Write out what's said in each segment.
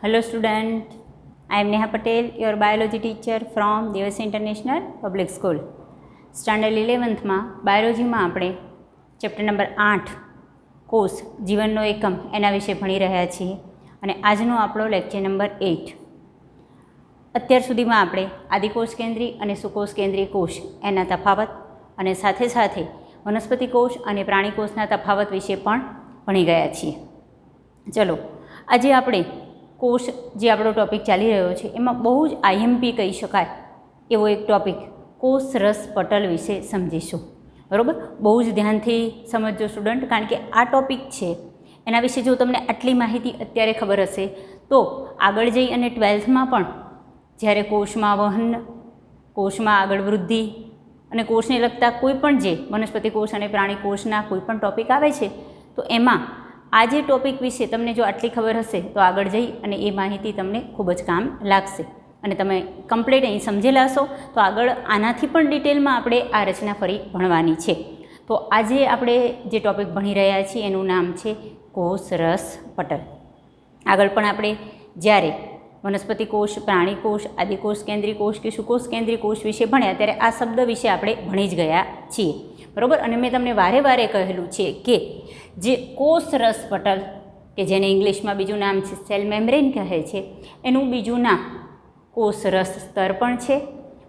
Hello student, I am Neha Patel, your biology teacher from Devas International Public School. Standard 11th માં બાયોલોજીમાં આપણે chapter number 8 કોષ જીવનનો એકમ એના વિશે ભણી રહ્યા છીએ અને આજનો આપણો લેક્ચર નંબર 8. અત્યાર સુધીમાં આપણે આદિકોષ કેન્દ્રી અને સુકોષ કેન્દ્રી કોષ એના તફાવત અને સાથે સાથે વનસ્પતિ કોષ અને પ્રાણી કોષના તફાવત વિશે પણ ભણી ગયા છીએ. ચલો આજે આપણે કોષ જે આપણો ટૉપિક ચાલી રહ્યો છે એમાં બહુ જ આઈએમપી કહી શકાય એવો એક ટૉપિક કોષ રસ પટલ વિશે સમજીશું. બરાબર, બહુ જ ધ્યાનથી સમજજો સ્ટુડન્ટ, કારણ કે આ ટૉપિક છે એના વિશે જો તમને આટલી માહિતી અત્યારે ખબર હશે તો આગળ જઈ અને 12થમાં પણ જ્યારે કોષમાં વહન, કોષમાં આગળ વૃદ્ધિ અને કોષને લગતા કોઈ પણ જે વનસ્પતિ કોષ અને પ્રાણી કોષના કોઈ પણ ટૉપિક આવે છે તો એમાં આ જે ટૉપિક વિશે તમને જો આટલી ખબર હશે તો આગળ જઈ અને એ માહિતી તમને ખૂબ જ કામ લાગશે અને તમે કમ્પ્લીટ અહીં સમજેલા હશો તો આગળ આનાથી પણ ડિટેલમાં આપણે આ રચના ફરી ભણવાની છે. તો આજે આપણે જે ટૉપિક ભણી રહ્યા છીએ એનું નામ છે કોષ રસ પટલ. આગળ પણ આપણે જ્યારે વનસ્પતિ કોષ, પ્રાણી કોષ, આદિકોષ કેન્દ્રી કોષ કે સુકોષ કેન્દ્રી કોષ વિશે ભણ્યા ત્યારે આ શબ્દ વિશે આપણે ભણી જ ગયા છીએ. બરાબર, અને મેં તમને વારે વારે કહેલું છે કે જે કોષ રસ પટલ કે જેને ઇંગ્લિશમાં બીજું નામ છે સેલ મેમ્બ્રેન કહે છે, એનું બીજું નામ કોષ રસ સ્તર પણ છે.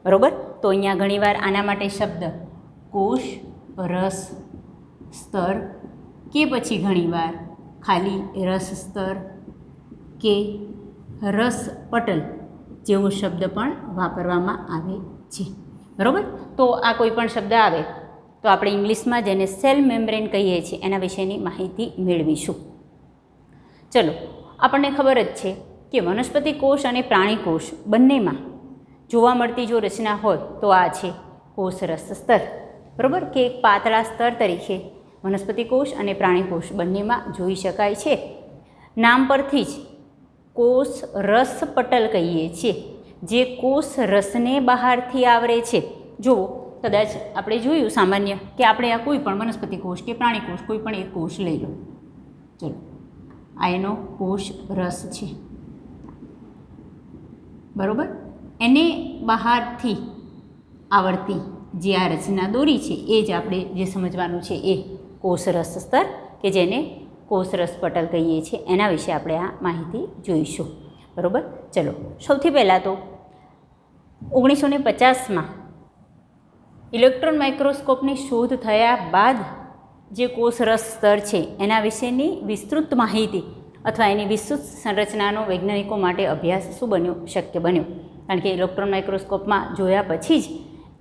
બરાબર, તો અહીંયા ઘણીવાર આના માટે શબ્દ કોષ રસ સ્તર કે પછી ઘણીવાર ખાલી રસ સ્તર કે રસ પટલ જેવો શબ્દ પણ વાપરવામાં આવે છે. બરાબર, તો આ કોઈ પણ શબ્દ આવે તો આપણે ઇંગ્લિશમાં જેને સેલ મેમ્બ્રેન કહીએ છીએ એના વિશેની માહિતી મેળવીશું. ચલો, આપણને ખબર જ છે કે વનસ્પતિ કોષ અને પ્રાણી કોષ બંનેમાં જોવા મળતી જો રચના હોય તો આ છે કોષ રસ સ્તર. બરાબર, કે એક પાતળા સ્તર તરીકે વનસ્પતિ કોષ અને પ્રાણી કોષ બંનેમાં જોઈ શકાય છે. નામ પરથી જ કોષ રસ પટલ કહીએ છીએ, જે કોષ રસને બહારથી આવરે છે. જુઓ, કદાચ આપણે જોયું સામાન્ય કે આપણે આ કોઈ પણ વનસ્પતિ કોષ કે પ્રાણી કોષ કોઈ પણ એક કોષ લઈ લો. ચલો, આ એનો કોષ રસ છે. બરાબર, એને બહારથી આવડતી જે આ રચના દોરી છે એ જ આપણે જે સમજવાનું છે એ કોષ રસ સ્તર કે જેને કોષ રસ પટલ કહીએ છીએ એના વિશે આપણે આ માહિતી જોઈશું. બરાબર, ચલો સૌથી પહેલાં તો 1950માં ઇલેક્ટ્રોન માઇક્રોસ્કોપની શોધ થયા બાદ જે કોષ રસ સ્તર છે એના વિશેની વિસ્તૃત માહિતી અથવા એની વિસ્તૃત સંરચનાનો વૈજ્ઞાનિકો માટે અભ્યાસ શું બન્યો, શક્ય બન્યો. કારણ કે ઇલેક્ટ્રોન માઇક્રોસ્કોપમાં જોયા પછી જ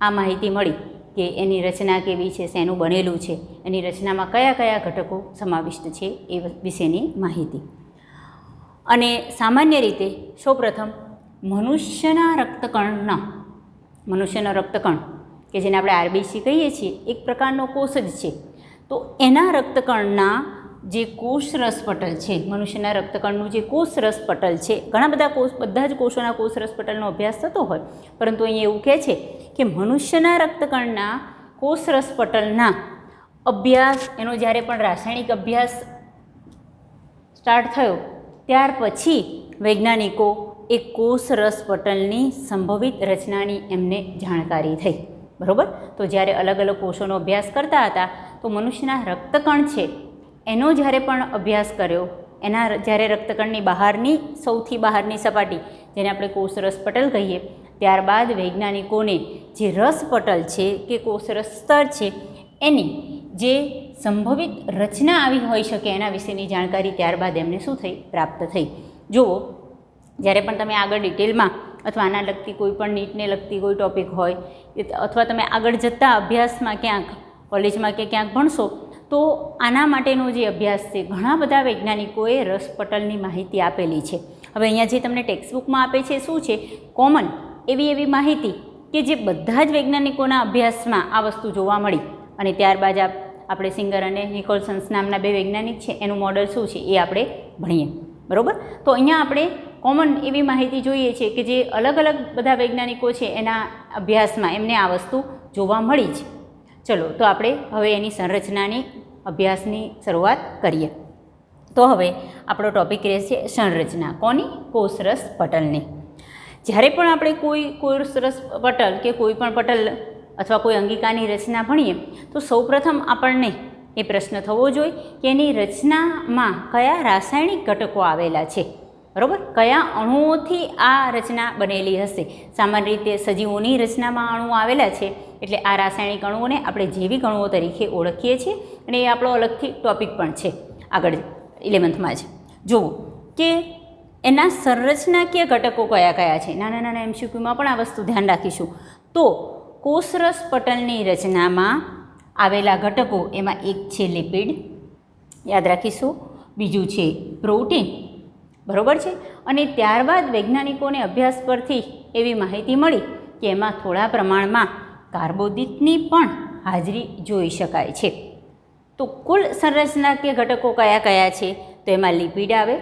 આ માહિતી મળી કે એની રચના કેવી છે, શેનું બનેલું છે, એની રચનામાં કયા કયા ઘટકો સમાવિષ્ટ છે એ વિશેની માહિતી. અને સામાન્ય રીતે સૌપ્રથમ મનુષ્યનો રક્તકણ કે જેને આપણે આરબીસી કહીએ છીએ એક પ્રકારનો કોષ જ છે. તો એના રક્તકણના જે કોષ રસ પટલ છે, મનુષ્યના રક્તકણનું જે કોષ રસ પટલ છે, બધા જ કોષોના કોષ રસ પટલનો અભ્યાસ થતો હોય, પરંતુ અહીંયા એવું કહે છે કે મનુષ્યના રક્તકણના કોષ રસ પટલના અભ્યાસ, એનો જ્યારે પણ રાસાયણિક અભ્યાસ સ્ટાર્ટ થયો ત્યાર પછી વૈજ્ઞાનિકો એ કોષ રસ પટલની સંભવિત રચનાની એમને જાણકારી થઈ. બરાબર, તો જ્યારે અલગ અલગ કોષોનો અભ્યાસ કરતા હતા તો મનુષ્યના રક્તકણ છે એનો જ્યારે પણ અભ્યાસ કર્યો, એના જ્યારે રક્તકણની બહારની સૌથી બહારની સપાટી જેને આપણે કોષ રસ પટલ કહીએ, ત્યારબાદ વૈજ્ઞાનિકોને જે રસ પટલ છે કે કોષ રસ સ્તર છે એની જે સંભવિત રચના આવી હોઈ શકે એના વિશેની જાણકારી ત્યારબાદ એમને શું થઈ, પ્રાપ્ત થઈ. જુઓ, જ્યારે પણ તમે આગળ ડિટેલમાં અથવા આના લગતી કોઈ પણ નીટને લગતી કોઈ ટૉપિક હોય અથવા તમે આગળ જતા અભ્યાસમાં ક્યાંક કોલેજમાં કે ક્યાંક ભણશો તો આના માટેનો જે અભ્યાસ છે ઘણા બધા વૈજ્ઞાનિકોએ રસ પટલની માહિતી આપેલી છે. હવે અહીંયા જે તમને ટેક્સ્ટબુકમાં આપે છે શું છે, કોમન એવી માહિતી કે જે બધા જ વૈજ્ઞાનિકોના અભ્યાસમાં આ વસ્તુ જોવા મળી. અને ત્યારબાદ આપણે સિંગર અને નિકોલસન્સ નામના બે વૈજ્ઞાનિક છે એનું મોડલ શું છે એ આપણે ભણીએ. બરાબર, તો અહીંયા આપણે કોમન એવી માહિતી જોઈએ છે કે જે અલગ અલગ બધા વૈજ્ઞાનિકો છે એના અભ્યાસમાં એમને આ વસ્તુ જોવા મળી છે. ચલો, તો આપણે હવે એની સંરચનાની અભ્યાસની શરૂઆત કરીએ. તો હવે આપણો ટૉપિક રહેશે સંરચના. કોની? કોષરસ પટલની. જ્યારે પણ આપણે કોઈ કોષરસ પટલ કે કોઈ પણ પટલ અથવા કોઈ અંગિકાની રચના ભણીએ તો સૌપ્રથમ આપણને એ પ્રશ્ન થવો જોઈએ કે એની રચનામાં કયા રાસાયણિક ઘટકો આવેલા છે, બરાબર? કયા અણુઓથી આ રચના બનેલી હશે? સામાન્ય રીતે સજીવોની રચનામાં અણુઓ આવેલા છે એટલે આ રાસાયણિક અણુઓને આપણે જૈવિક અણુઓ તરીકે ઓળખીએ છીએ અને એ આપણો અલગથી ટૉપિક પણ છે આગળ 11th જ. જુઓ કે એના સંરચનાકીય ઘટકો કયા કયા છે. નાના નાના MCQમાં પણ આ વસ્તુ ધ્યાન રાખીશું. તો કોષરસ પટલની રચનામાં આવેલા ઘટકો એમાં એક છે લિપિડ, યાદ રાખીશું. બીજું છે પ્રોટીન, બરાબર છે. અને ત્યારબાદ વૈજ્ઞાનિકોને અભ્યાસ પરથી એવી માહિતી મળી કે એમાં થોડા પ્રમાણમાં કાર્બોદિતની પણ હાજરી જોઈ શકાય છે. તો કુલ સંરચનાકીય ઘટકો કયા કયા છે? તો એમાં લિપિડ આવે,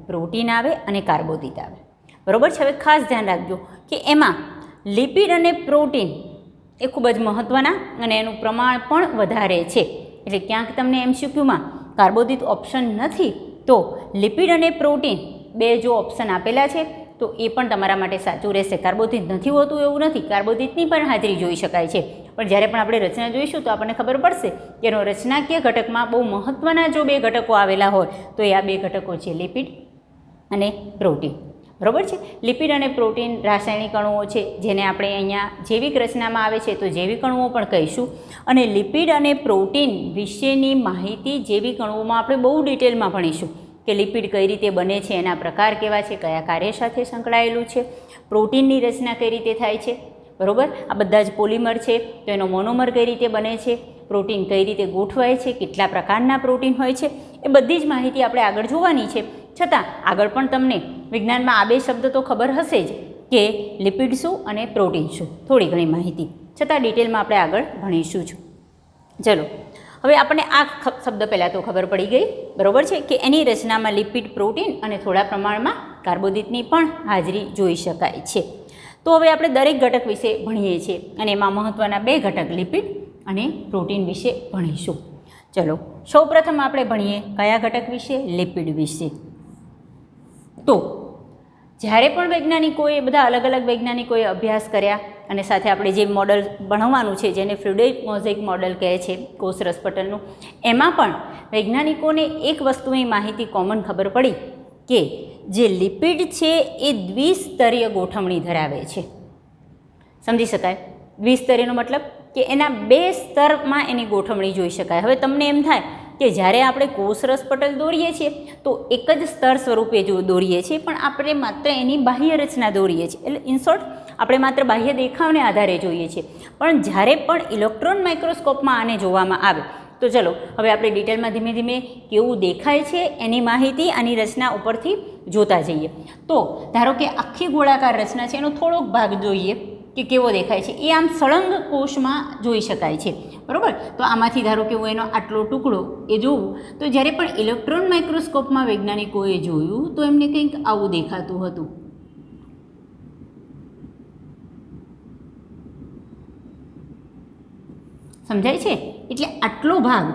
પ્રોટીન આવે અને કાર્બોદિત આવે, બરાબર છે. હવે ખાસ ધ્યાન રાખજો કે એમાં લિપિડ અને પ્રોટીન એ ખૂબ જ મહત્ત્વના અને એનું પ્રમાણ પણ વધારે છે. એટલે ક્યાંક તમને MCQમાં કાર્બોદિત ઓપ્શન નથી તો લિપિડ અને પ્રોટીન બે જો ઓપ્શન આપેલા છે તો એ પણ તમારા માટે સાચું રહેશે. કાર્બોદિત નથી હોતું એવું નથી, કાર્બોદિતની પણ હાજરી જોઈ શકાય છે. પણ જ્યારે પણ આપણે રચના જોઈશું તો આપણને ખબર પડશે કે એનો રચનાકીય ઘટકમાં બહુ મહત્ત્વના જો બે ઘટકો આવેલા હોય તો એ આ બે ઘટકો છે લિપિડ અને પ્રોટીન, બરાબર છે. લિપિડ અને પ્રોટીન રાસાયણિક અણુઓ છે જેને આપણે અહીંયા જૈવિક રચનામાં આવે છે તો જૈવિક અણુઓ પણ કહીશું. અને લિપિડ અને પ્રોટીન વિશેની માહિતી જૈવિક અણુઓમાં આપણે બહુ ડિટેલમાં ભણીશું કે લિપિડ કઈ રીતે બને છે, એના પ્રકાર કેવા છે, કયા કાર્ય સાથે સંકળાયેલું છે, પ્રોટીનની રચના કઈ રીતે થાય છે, બરાબર. આ બધા જ પોલિમર છે તો એનો મોનોમર કઈ રીતે બને છે, પ્રોટીન કઈ રીતે ગોઠવાય છે, કેટલા પ્રકારના પ્રોટીન હોય છે, એ બધી જ માહિતી આપણે આગળ જોવાની છે. છતાં આગળ પણ તમને વિજ્ઞાનમાં આ બે શબ્દ તો ખબર હશે જ કે લિપિડ શું અને પ્રોટીન શું, થોડી ઘણી માહિતી, છતાં ડિટેલમાં આપણે આગળ ભણીશું જ. ચલો હવે આપણને આ શબ્દ પહેલાં તો ખબર પડી ગઈ, બરાબર છે, કે એની રચનામાં લિપિડ, પ્રોટીન અને થોડા પ્રમાણમાં કાર્બોદિતની પણ હાજરી જોઈ શકાય છે. તો હવે આપણે દરેક ઘટક વિશે ભણીએ છીએ અને એમાં મહત્ત્વના બે ઘટક લિપિડ અને પ્રોટીન વિશે ભણીશું. ચલો સૌપ્રથમ આપણે ભણીએ કયા ઘટક વિશે? લિપિડ વિશે. તો જ્યારે પણ વૈજ્ઞાનિકોએ બધા અલગ અલગ વૈજ્ઞાનિકોએ અભ્યાસ કર્યા અને સાથે આપણે જે મોડલ ભણવાનું છે જેને ફ્લુઇડ મોઝેઇક મોડલ કહે છે કોષરસ પટલનું, એમાં પણ વૈજ્ઞાનિકોને એક વસ્તુની માહિતી કોમન ખબર પડી કે જે લિપિડ છે એ દ્વિસ્તરીય ગોઠવણી ધરાવે છે. સમજી શકાય? દ્વિસ્તરીયનો મતલબ કે એના બે સ્તરમાં એની ગોઠવણી જોઈ શકાય. હવે તમને એમ થાય કે જ્યારે આપણે કોષરસ પટલ દોરીએ છીએ તો એક જ સ્તર સ્વરૂપે જો દોરીએ છીએ પણ આપણે માત્ર એની બાહ્ય રચના દોરીએ છીએ, એટલે ઇન શોર્ટ આપણે માત્ર બાહ્ય દેખાવને આધારે જોઈએ છીએ. પણ જ્યારે પણ ઇલેક્ટ્રોન માઇક્રોસ્કોપમાં આને જોવામાં આવે તો ચલો હવે આપણે ડિટેલમાં ધીમે ધીમે કેવું દેખાય છે એની માહિતી આની રચના ઉપરથી જોતા જઈએ. તો ધારો કે આખી ગોળાકાર રચના છે એનો થોડોક ભાગ જોઈએ કે કેવો દેખાય છે. એ આમ સળંગ કોષમાં જોઈ શકાય છે, બરાબર. તો આમાંથી ધારો કે હું એનો આટલો ટુકડો એ જોઉં તો જ્યારે પણ ઇલેક્ટ્રોન માઇક્રોસ્કોપમાં વૈજ્ઞાનિકોએ જોયું તો એમને કંઈક આવું દેખાતું હતું. સમજાય છે? એટલે આટલો ભાગ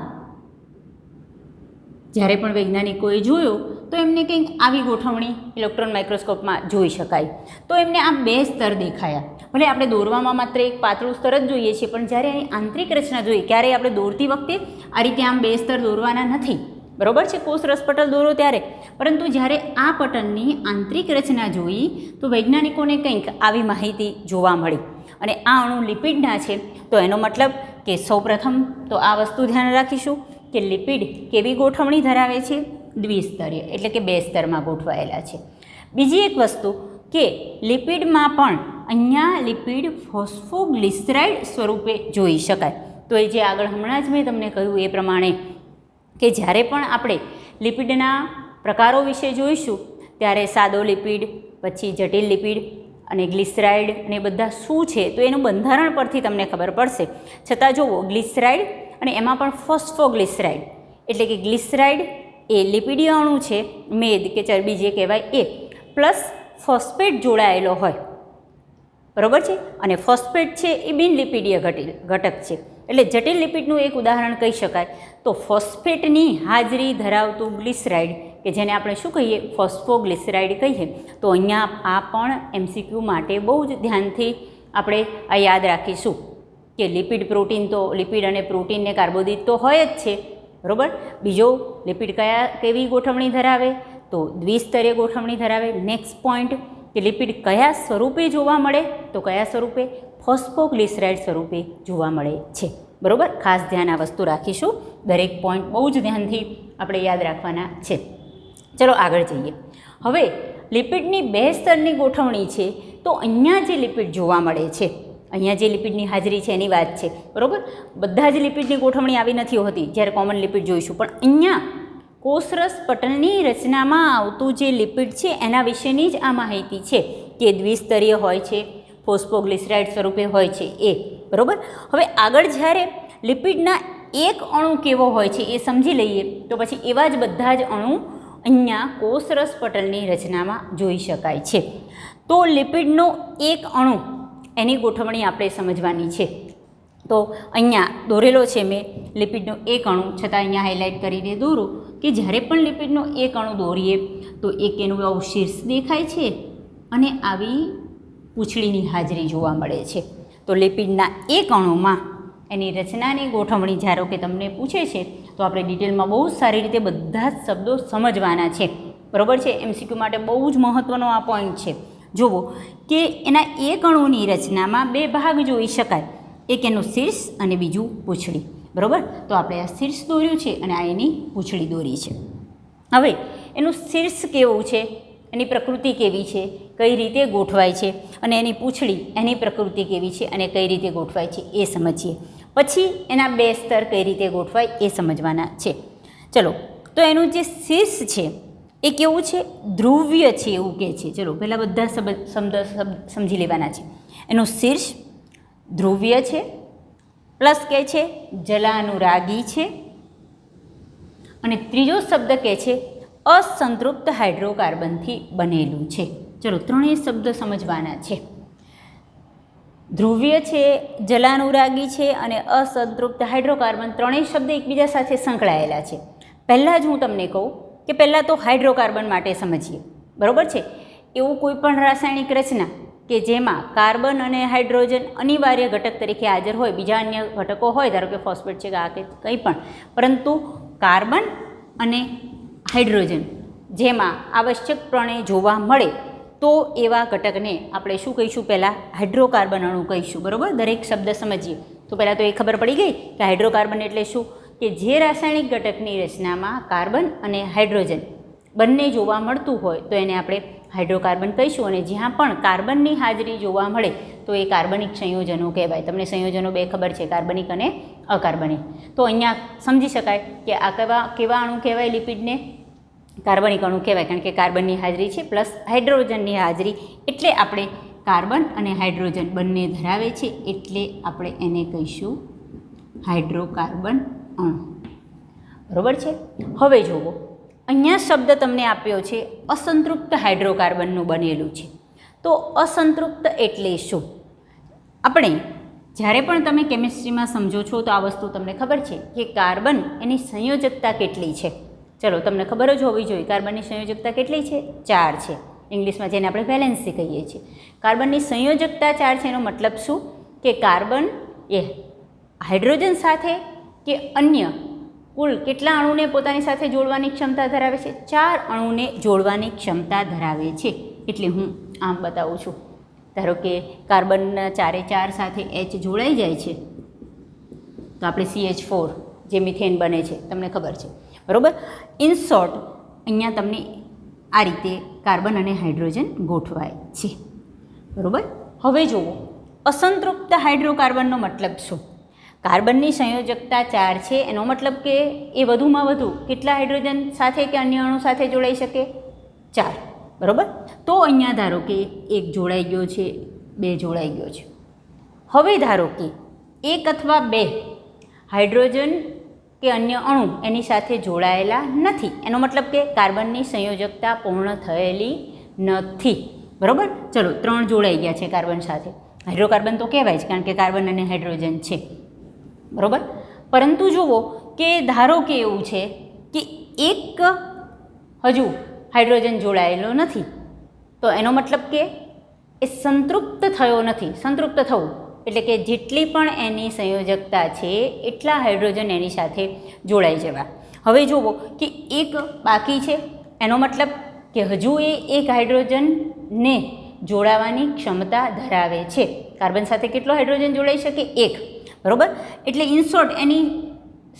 જ્યારે પણ વૈજ્ઞાનિકોએ જોયો તો એમને કંઈક આવી ગોઠવણી ઇલેક્ટ્રોન માઇક્રોસ્કોપમાં જોઈ શકાય. તો એમને આ બે સ્તર દેખાયા. ભલે આપણે દોરવામાં માત્ર એક પાતળું સ્તર જ જોઈએ છીએ પણ જ્યારે એની આંતરિક રચના જોઈએ ક્યારેય આપણે દોરતી વખતે આ રીતે આમ બે સ્તર દોરવાના નથી, બરાબર છે, કોષરસ પટલ દોરો ત્યારે. પરંતુ જ્યારે આ પટલની આંતરિક રચના જોઈ તો વૈજ્ઞાનિકોને કંઈક આવી માહિતી જોવા મળી. અને આ અણુ લિપિડના છે તો એનો મતલબ કે સૌપ્રથમ તો આ વસ્તુ ધ્યાન રાખીશું કે લિપિડ કેવી ગોઠવણી ધરાવે છે? દ્વિસ્તરીય, એટલે કે બે સ્તરમાં ગોઠવાયેલા છે. બીજી એક વસ્તુ કે લિપિડમાં પણ અહીંયા લિપિડ ફોસ્ફોગ્લિસરાઇડ સ્વરૂપે જોઈ શકાય. તો એ જે આગળ હમણાં જ મેં તમને કહ્યું એ પ્રમાણે કે જ્યારે પણ આપણે લિપિડના પ્રકારો વિશે જોઈશું ત્યારે સાદો લિપિડ, પછી જટિલ લિપિડ અને ગ્લિસરાઇડ અને બધા શું છે તો એનું બંધારણ પરથી તમને ખબર પડશે. છતાં જુઓ ગ્લિસરાઇડ અને એમાં પણ ફોસ્ફોગ્લિસરાઇડ, એટલે કે ગ્લિસરાઇડ એ લિપિડીય અણુ છે, મેદ કે ચરબી જે કહેવાય એ, પ્લસ ફોસ્ફેટ જોડાયેલો હોય, બરાબર છે. અને ફોસ્ફેટ છે એ બિનલિપિડીય ઘટક છે. એટલે જટિલ લિપિડનું એક ઉદાહરણ કહી શકાય તો ફોસ્ફેટની હાજરી ધરાવતું ગ્લિસરાઇડ કે જેને આપણે શું કહીએ ફોસ્ફોગ્લિસરાઇડ કહીએ. તો અહીંયા આ પણ MCQ માટે બહુ જ ધ્યાનથી આપણે આ યાદ રાખીશું કે લિપિડ પ્રોટીન તો લિપિડ અને પ્રોટીન ને કાર્બોદિત તો હોય જ છે બરાબર. બીજો લિપિડ કેવી ગોઠવણી ધરાવે તો દ્વિસ્તરીય ગોઠવણી ધરાવે. નેક્સ્ટ પોઈન્ટ કે લિપિડ કયા સ્વરૂપે જોવા મળે તો કયા સ્વરૂપે ફોસ્ફોગ્લિસરાઇડ સ્વરૂપે જોવા મળે છે બરાબર. ખાસ ધ્યાન આ વસ્તુ રાખીશું. દરેક પોઈન્ટ બહુ જ ધ્યાનથી આપણે યાદ રાખવાના છે. ચલો આગળ જઈએ. હવે લિપિડની 2 સ્તરની ગોઠવણી છે તો અહીંયા જે લિપિડ જોવા મળે છે અહીંયા જે લિપિડની હાજરી છે એની વાત છે બરાબર. બધા જ લિપિડની ગોઠવણી આવી નથી હોતી જ્યારે કોમન લિપિડ જોઈશું, પણ અહીંયા કોષરસ પટલની રચનામાં આવતું જે લિપિડ છે એના વિશેની જ આ માહિતી છે કે દ્વિસ્તરીય હોય છે, ફોસ્ફોગ્લિસરાઇડ સ્વરૂપે હોય છે એ બરાબર. હવે આગળ જ્યારે લિપિડના એક અણુ કેવો હોય છે એ સમજી લઈએ તો પછી એવા જ બધા જ અણુ અહીંયા કોષરસ પટલની રચનામાં જોઈ શકાય છે. તો લિપિડનો એક અણુ એની ગોઠવણી આપણે સમજવાની છે. તો અહીંયા દોરેલો છે મેં લિપિડનો એક અણુ, છતાં અહીંયા હાઇલાઇટ કરીને દોરું કે જ્યારે પણ લિપિડનો એક અણુ દોરીએ તો એક એનું આવું શીર્ષ દેખાય છે અને આવી પૂંછડીની હાજરી જોવા મળે છે. તો લિપિડના એક અણુમાં એની રચનાની ગોઠવણી ધારો કે તમને પૂછે છે તો આપણે ડિટેલમાં બહુ સારી રીતે બધા જ શબ્દો સમજવાના છે બરાબર છે. MCQ માટે બહુ જ મહત્ત્વનો આ પોઈન્ટ છે. જુઓ કે એના એક અણુની રચનામાં 2 ભાગ જોઈ શકાય, એક એનું શીર્ષ અને બીજું પૂંછડી બરાબર. તો આપણે આ શીર્ષ દોર્યું છે અને આ એની પૂંછડી દોરી છે. હવે એનું શીર્ષ કેવું છે, એની પ્રકૃતિ કેવી છે, કઈ રીતે ગોઠવાય છે, અને એની પૂંછડી એની પ્રકૃતિ કેવી છે અને કઈ રીતે ગોઠવાય છે એ સમજીએ. પછી એના 2 સ્તર કઈ રીતે ગોઠવાય એ સમજવાના છે. ચલો, તો એનું જે શીર્ષ છે એ કેવું છે, ધ્રુવ્ય છે એવું કહે છે. ચલો પહેલાં બધા શબ્દ સમજી લેવાના છે. એનું શીર્ષ ધ્રુવ્ય છે, પ્લસ કહે છે જલાનુરાગી છે, અને ત્રીજો શબ્દ કહે છે અસંતૃપ્ત હાઇડ્રોકાર્બનથી બનેલું છે. ચલો ત્રણેય શબ્દ સમજવાના છે. ધ્રુવ્ય છે, જલાનુરાગી છે અને અસંતૃપ્ત હાઇડ્રોકાર્બન, ત્રણેય શબ્દ એકબીજા સાથે સંકળાયેલા છે. પહેલાં જ હું તમને કહું કે પહેલાં તો હાઇડ્રોકાર્બન માટે સમજીએ બરાબર છે. એવું કોઈ પણ રાસાયણિક રચના કે જેમાં કાર્બન અને હાઇડ્રોજન અનિવાર્ય ઘટક તરીકે હાજર હોય, બીજા અન્ય ઘટકો હોય, ધારો કે ફોસ્ફેટ છે કે આ કે કંઈ પણ, પરંતુ કાર્બન અને હાઇડ્રોજન જેમાં આવશ્યકપણે જોવા મળે તો એવા ઘટકને આપણે શું કહીશું, પહેલાં હાઇડ્રોકાર્બન અણુ કહીશું બરાબર. દરેક શબ્દ સમજીએ તો પહેલાં તો એ ખબર પડી ગઈ કે હાઇડ્રોકાર્બન એટલે શું, કે જે રાસાયણિક ઘટકની રચનામાં કાર્બન અને હાઇડ્રોજન બંને જોવા મળતું હોય તો એને આપણે હાઇડ્રોકાર્બન કહીશું. અને જ્યાં પણ કાર્બનની હાજરી જોવા મળે તો એ કાર્બનિક સંયોજનો કહેવાય. તમને સંયોજનો 2 ખબર છે, કાર્બનિક અને અકાર્બનિક. તો અહીંયા સમજી શકાય કે આ કેવા અણુ કહેવાય, લિપિડને કાર્બનિક અણુ કહેવાય, કારણ કે કાર્બનની હાજરી છે પ્લસ હાઇડ્રોજનની હાજરી, એટલે આપણે કાર્બન અને હાઇડ્રોજન બંને ધરાવે છે એટલે આપણે એને કહીશું હાઇડ્રોકાર્બન અણુ બરાબર છે. હવે જુઓ અહીંયા શબ્દ તમને આપ્યો છે અસંતૃપ્ત હાઇડ્રોકાર્બનનું બનેલું છે. તો અસંતૃપ્ત એટલે શું, આપણે જ્યારે પણ તમે કેમિસ્ટ્રીમાં સમજો છો તો આ વસ્તુ તમને ખબર છે કે કાર્બન એની સંયોજકતા કેટલી છે. ચલો તમને ખબર જ હોવી જોઈએ કાર્બનની સંયોજકતા કેટલી છે, 4 છે. ઇંગ્લિશમાં જેને આપણે વેલેન્સી કહીએ છીએ. કાર્બનની સંયોજકતા 4 છે. એનો મતલબ શું કે કાર્બન એ હાઇડ્રોજન સાથે કે અન્ય કુલ કેટલા અણુને પોતાની સાથે જોડવાની ક્ષમતા ધરાવે છે, 4 અણુને જોડવાની ક્ષમતા ધરાવે છે. એટલે હું આમ બતાવું છું. ધારો કે કાર્બનના 4 સાથે H જોડાઈ જાય છે તો આપણે CH4 જે મિથેન બને છે તમને ખબર છે બરાબર. ઇન શોર્ટ અહીંયા તમને આ રીતે કાર્બન અને હાઇડ્રોજન ગોઠવાય છે બરાબર. હવે જુઓ અસંતૃપ્ત હાઇડ્રોકાર્બનનો મતલબ શું, કાર્બનની સંયોજકતા 4 છે, એનો મતલબ કે એ વધુમાં વધુ કેટલા હાઇડ્રોજન સાથે કે અન્ય અણુ સાથે જોડાઈ શકે, 4 બરાબર. તો અહીંયા ધારો કે 1 જોડાઈ ગયો છે, 2 જોડાઈ ગયો છે. હવે ધારો કે 1 અથવા 2 હાઇડ્રોજન કે અન્ય અણુ એની સાથે જોડાયેલા નથી, એનો મતલબ કે કાર્બનની સંયોજકતા પૂર્ણ થયેલી નથી બરાબર. ચલો 3 જોડાઈ ગયા છે કાર્બન સાથે, હાઇડ્રોકાર્બન તો કહેવાય જ કારણ કે કાર્બન અને હાઇડ્રોજન છે. બરાબર. પરંતુ જુઓ કે ધારો કે એવું છે કે એક હજુ હાઇડ્રોજન જોડાયેલો નથી, તો એનો મતલબ કે એ સંતૃપ્ત થયો નથી. સંતૃપ્ત થવું એટલે કે જેટલી પણ એની સંયોજકતા છે એટલા હાઇડ્રોજન એની સાથે જોડાઈ જવા. હવે જુઓ કે એક બાકી છે, એનો મતલબ કે હજુ એ એક હાઇડ્રોજનને જોડાવાની ક્ષમતા ધરાવે છે. કાર્બન સાથે કેટલો હાઇડ્રોજન જોડાઈ શકે? એક. બરાબર. એટલે ઇન શોર્ટ એની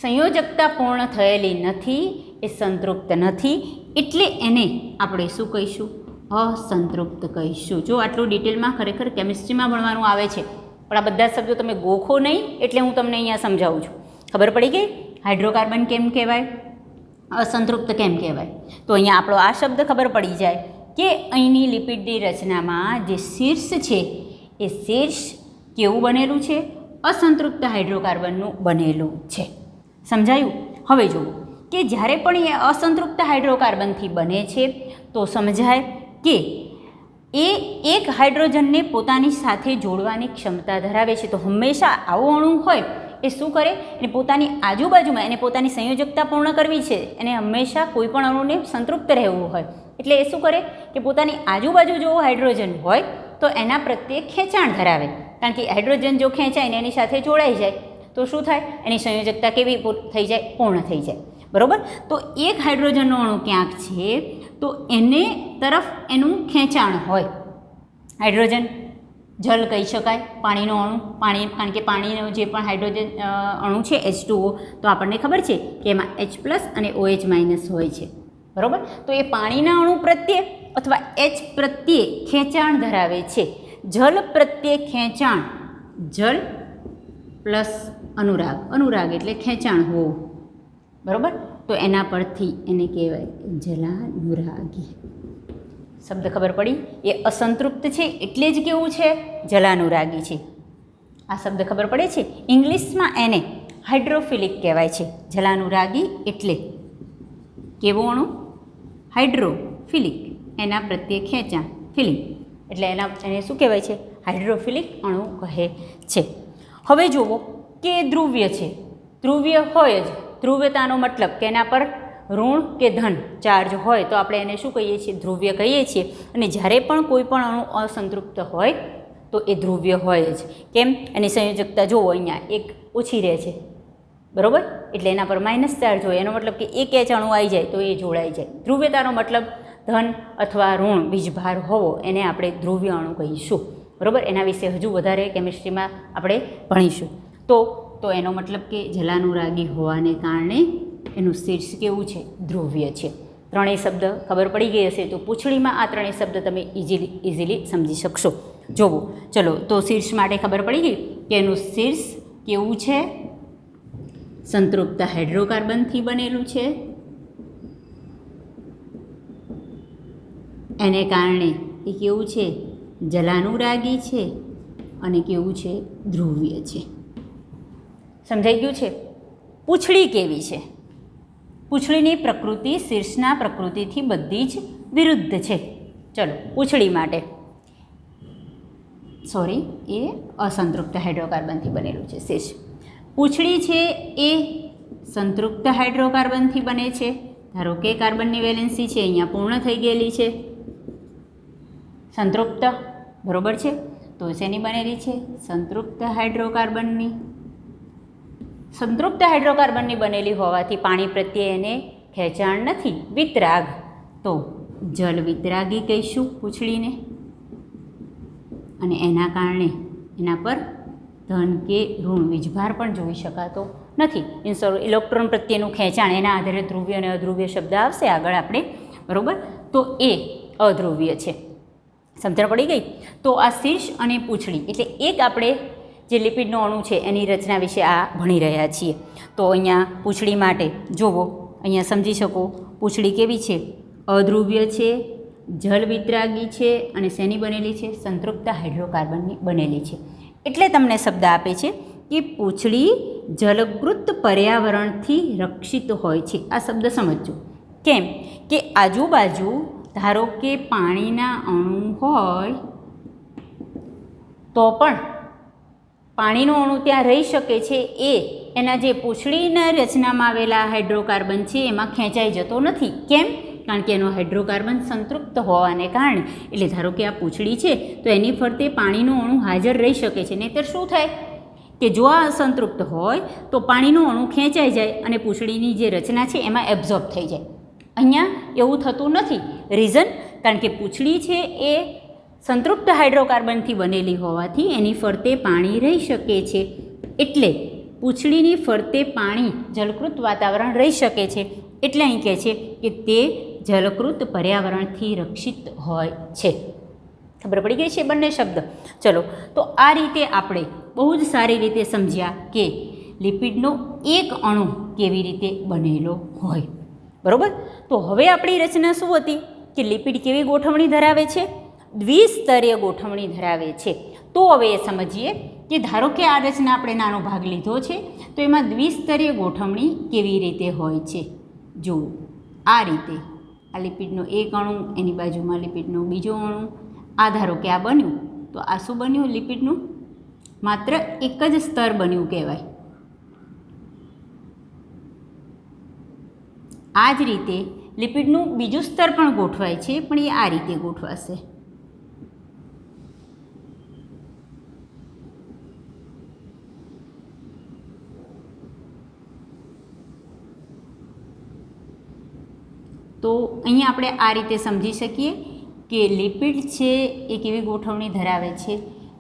સંયોજકતા પૂર્ણ થયેલી નથી, એ સંતૃપ્ત નથી, એટલે એને આપણે શું કહીશું? અસંતૃપ્ત કહીશું. જો આટલું ડિટેલમાં ખરેખર કેમિસ્ટ્રીમાં ભણવાનું આવે છે, પણ આ બધા શબ્દો તમે ગોખો નહીં, એટલે હું તમને અહીંયા સમજાવું છું. ખબર પડી ગઈ? હાઇડ્રોકાર્બન કેમ કહેવાય, અસંતૃપ્ત કેમ કહેવાય? તો અહીંયા આપણો આ શબ્દ ખબર પડી જાય કે અહીંની લિપિડની રચનામાં જે શીર્ષ છે એ શીર્ષ કેવું બનેલું છે? અસંતૃપ્ત હાઇડ્રોકાર્બનનું બનેલું છે. સમજાયું? હવે જુઓ કે જ્યારે પણ એ અસંતૃપ્ત હાઇડ્રોકાર્બનથી બને છે તો સમજાય કે એ એક હાઇડ્રોજનને પોતાની સાથે જોડવાની ક્ષમતા ધરાવે છે. તો હંમેશા આવો અણુ હોય એ શું કરે? એને પોતાની આજુબાજુમાં એને પોતાની સંયોજકતા પૂર્ણ કરવી છે, એને હંમેશા કોઈ પણ અણુને સંતૃપ્ત રહેવું હોય, એટલે એ શું કરે કે પોતાની આજુબાજુ જો હાઇડ્રોજન હોય તો એના પ્રત્યે ખેંચાણ ધરાવે. કારણ કે હાઇડ્રોજન જો ખેંચાય ને એની સાથે જોડાઈ જાય તો શું થાય? એની સંયોજકતા કેવી થઈ જાય? પૂર્ણ થઈ જાય. બરાબર. તો એક હાઇડ્રોજનનો અણુ ક્યાંક છે તો એને તરફ એનું ખેંચાણ હોય. હાઇડ્રોજન જલ કહી શકાય, પાણીનો અણુ. પાણી, કારણ કે પાણીનો જે પણ હાઇડ્રોજન અણુ છે H2O, તો આપણને ખબર છે કે એમાં H+ અને OH- હોય છે. બરાબર. તો એ પાણીના અણુ પ્રત્યે અથવા H પ્રત્યે ખેંચાણ ધરાવે છે. જલ પ્રત્યે ખેંચાણ, જલ પ્લસ અનુરાગ, અનુરાગ એટલે ખેંચાણ હોવું. બરાબર. તો એના પરથી એને કહેવાય જલાનુરાગી. શબ્દ ખબર પડી? એ અસંતૃપ્ત છે એટલે જ કેવું છે? જલાનુરાગી છે. આ શબ્દ ખબર પડે છે? ઇંગ્લિશમાં એને હાઇડ્રોફિલિક કહેવાય છે. જલાનુરાગી એટલે કેવો અણુ? હાઇડ્રોફિલિક, એના પ્રત્યે ખેંચાણ, ફિલિંગ, એટલે એને શું કહેવાય છે? હાઇડ્રોફિલિક અણુ કહે છે. હવે જુઓ કે ધ્રુવ્ય છે. ધ્રુવ્ય હોય જ, ધ્રુવ્યતાનો મતલબ કે એના પર ઋણ કે ધન ચાર્જ હોય તો આપણે એને શું કહીએ છીએ? ધ્રુવ્ય કહીએ છીએ. અને જ્યારે પણ કોઈ પણ અણુ અસંતૃપ્ત હોય તો એ ધ્રુવ્ય હોય જ. કેમ? એની સંયોજકતા જુઓ, અહીંયા એક ઓછી રહે છે. બરાબર. એટલે એના પર માઇનસ ચાર્જ હોય, એનો મતલબ કે એક H અણુ આવી જાય તો એ જોડાઈ જાય. ધ્રુવ્યતાનો મતલબ ધન અથવા ઋણ વીજભાર હોવો, એને આપણે ધ્રુવ્ય અણુ કહીશું. બરાબર. એના વિશે હજુ વધારે કેમિસ્ટ્રીમાં આપણે ભણીશું. તો એનો મતલબ કે જલાનુરાગી હોવાને કારણે એનું શીર્ષ કેવું છે? ધ્રુવ્ય છે. ત્રણેય શબ્દ ખબર પડી ગઈ હશે તો પૂંછડીમાં આ ત્રણેય શબ્દ તમે ઇઝીલી સમજી શકશો. જોવો, ચલો, તો શીર્ષ માટે ખબર પડી ગઈ કે એનું શીર્ષ કેવું છે? સંતૃપ્ત હાઇડ્રોકાર્બનથી બનેલું છે. એને કારણે એ કેવું છે? જલાનુરાગી છે. અને કેવું છે? ધ્રુવ્ય છે. સમજાઈ ગયું છે? પૂંછડી કેવી છે? પૂંછડીની પ્રકૃતિ શીર્ષના પ્રકૃતિથી બધી જ વિરુદ્ધ છે. ચલો, પૂંછડી માટે એ અસંતૃપ્ત હાઇડ્રોકાર્બનથી બનેલું છે શીર્ષ. પૂંછડી છે એ સંતૃપ્ત હાઇડ્રોકાર્બનથી બને છે. ધારો કે કાર્બનની વેલેન્સી છે અહીંયા પૂર્ણ થઈ ગયેલી છે, સંતૃપ્ત. બરાબર છે. તો શેની બનેલી છે? સંતૃપ્ત હાઇડ્રોકાર્બનની. સંતૃપ્ત હાઇડ્રોકાર્બનની બનેલી હોવાથી પાણી પ્રત્યે એને ખેંચાણ નથી, વિતરાગ. તો જલ વિતરાગી કહીશું પૂંછડીને. અને એના કારણે એના પર ધન કે ઋણ વીજભાર પણ જોઈ શકાતો નથી. ઇલેક્ટ્રોન પ્રત્યેનું ખેંચાણ, એના આધારે ધ્રુવ્ય અને અધ્રુવ્ય શબ્દ આવશે આગળ આપણે. બરાબર. તો એ અધ્રુવ્ય છે. સમજણ પડી ગઈ? તો આ શીર્ષ અને પૂંછડી એટલે એક આપણે જે લિપિડનો અણુ છે એની રચના વિશે આ ભણી રહ્યા છીએ. તો અહીંયા પૂંછડી માટે જુઓ, અહીંયા સમજી શકો પૂંછડી કેવી છે? અધ્રુવ્ય છે, જલ વિતરાગી છે અને શેની બનેલી છે? સંતૃપ્ત હાઇડ્રોકાર્બનની બનેલી છે. એટલે તમને શબ્દ આપે છે કે પૂંછડી જલકૃત પર્યાવરણથી રક્ષિત હોય છે. આ શબ્દ સમજજો. કેમ કે આજુબાજુ ધારો કે પાણીના અણુ હોય તો પણ પાણીનો અણુ ત્યાં રહી શકે છે એ એના જે પૂંછડીના રચનામાં આવેલા હાઇડ્રોકાર્બન છે એમાં ખેંચાઈ જતો નથી. કેમ? કારણ કે એનો હાઇડ્રોકાર્બન સંતૃપ્ત હોવાને કારણે. એટલે ધારો કે આ પૂંછડી છે તો એની ફરતે પાણીનો અણુ હાજર રહી શકે છે. નહીંતર શું થાય કે જો આ અસંતૃપ્ત હોય તો પાણીનો અણુ ખેંચાઈ જાય અને પૂંછડીની જે રચના છે એમાં એબ્ઝોર્બ થઈ જાય. અહીંયા એવું થતું નથી. રીઝન? કારણ કે પૂંછડી છે એ સંતૃપ્ત હાઇડ્રોકાર્બનથી બનેલી હોવાથી એની ફરતે પાણી રહી શકે છે. એટલે પૂંછડીની ફરતે પાણી જલકૃત વાતાવરણ રહી શકે છે. એટલે અહીં કહે છે કે તે જલકૃત પર્યાવરણથી રક્ષિત હોય છે. ખબર પડી ગઈ છે બંને શબ્દ? ચલો, તો આ રીતે આપણે બહુ જ સારી રીતે સમજ્યા કે લિપિડનો એક અણુ કેવી રીતે બનેલો હોય. બરાબર? તો હવે આપણી રચના શું હતી કે લિપિડ કેવી ગોઠવણી ધરાવે છે? દ્વિસ્તરીય ગોઠવણી ધરાવે છે. તો હવે એ સમજીએ કે ધારો કે આ રચના આપણે નાનો ભાગ લીધો છે તો એમાં દ્વિસ્તરીય ગોઠવણી કેવી રીતે હોય છે. જુઓ, આ રીતે આ લિપિડનો એક અણુ, એની બાજુમાં લિપિડનો બીજો અણુ. આ ધારો કે આ બન્યું તો આ શું બન્યું? લિપિડનું માત્ર એક જ સ્તર બન્યું કહેવાય. આ જ રીતે લિપિડનું બીજું સ્તર પણ ગોઠવાય છે, પણ એ આ રીતે ગોઠવાશે. તો અહીંયા આપણે આ રીતે સમજી શકીએ કે લિપિડ છે એ કેવી ગોઠવણી ધરાવે છે?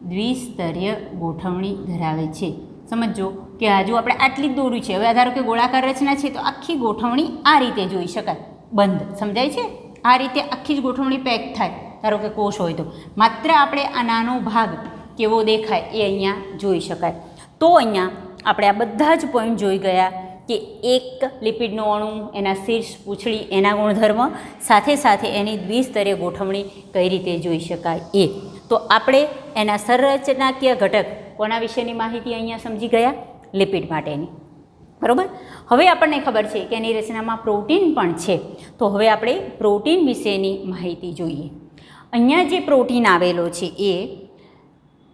દ્વિસ્તરીય ગોઠવણી ધરાવે છે. સમજો કે હજુ આપણે આટલી જ દોર્યું છે. હવે ધારો કે ગોળાકાર રચના છે તો આખી ગોઠવણી આ રીતે જોઈ શકાય. બંધ. સમજાય છે? આ રીતે આખી જ ગોઠવણી પેક થાય. ધારો કે કોષ હોય તો માત્ર આપણે આ નાનો ભાગ કેવો દેખાય એ અહીંયા જોઈ શકાય. તો અહીંયા આપણે આ બધા જ પોઈન્ટ જોઈ ગયા કે એક લિપિડનો અણુ, એના શીર્ષ, પૂંછડી, એના ગુણધર્મ, સાથે સાથે એની દ્વિસ્તરીય ગોઠવણી કઈ રીતે જોઈ શકાય એ. તો આપણે એના સંરચનાકીય ઘટક કોના વિશેની માહિતી અહીંયા સમજી ગયા? લિપિડ માટેની. બરાબર? હવે આપણને ખબર છે કે એની રચનામાં પ્રોટીન પણ છે. તો હવે આપણે પ્રોટીન વિશેની માહિતી જોઈએ. અહીંયા જે પ્રોટીન આવેલો છે એ